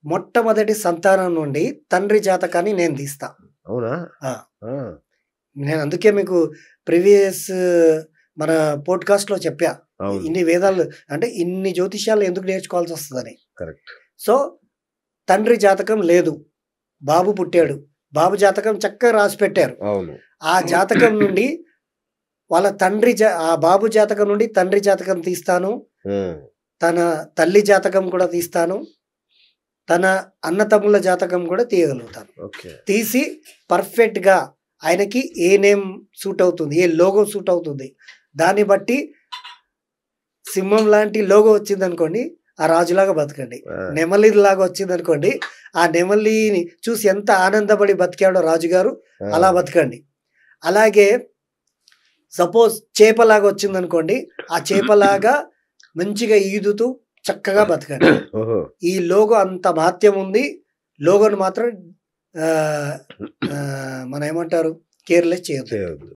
మొట్టమొదటి సంతానం నుండి తండ్రి జాతకాన్ని నేను తీస్తా. అవునా? ఆ! ఆ! నేను అందుకే మీకు ప్రీవియస్ మన పోడ్‌కాస్ట్‌లో చెప్పా. అవును. ఇన్ని వేదాలు అంటే ఇన్ని జ్యోతిష్యాలు ఎందుకు నేర్చుకోవాల్సొస్తదని. కరెక్ట్. సో, తండ్రి జాతకం లేదు. బాబు పుట్టాడు. బాబు జాతకం చక్కగా రాసిపెట్టారు. అవును. ఆ జాతకం నుండి వాళ్ళ తండ్రి ఆ బాబు జాతకం నుండి తండ్రి జాతకం తీస్తాను. హ్మ్. తన తల్లి జాతకం కూడా తీస్తాను. తన అన్నతమ్ముల జాతకం కూడా తీయగలుగుతాను. ఓకే. తీసి పర్ఫెక్ట్‌గా ఆయనకి ఏ నేమ్ సూట్ అవుతుంది, ఏ లోగో సూట్ అవుతుంది. దాన్ని బట్టి సింహం లాంటి లోగో వచ్చిందనుకోండి, ఆ రాజులాగా బతకండి. ఆ! నెమలిలాగా వచ్చిందనుకోండి, ఆ నెమలిని చూసి ఎంత ఆనందపడి బతికాడో రాజుగారు, అలా ఆ! బతకండి. అలాగే సపోజ్ చేపలాగా వచ్చిందనుకోండి, ఆ చేపలాగా మంచిగా ఈదుతూ చక్కగా బతకండి. ఓహో! ఈ లోగో అంత మహత్యం ఉంది. లోగోని మాత్రం ఆహ్, ఆహ్, మన ఏమంటారు కేర్‌లెస్ చేయొద్దండి. చేయొద్దు.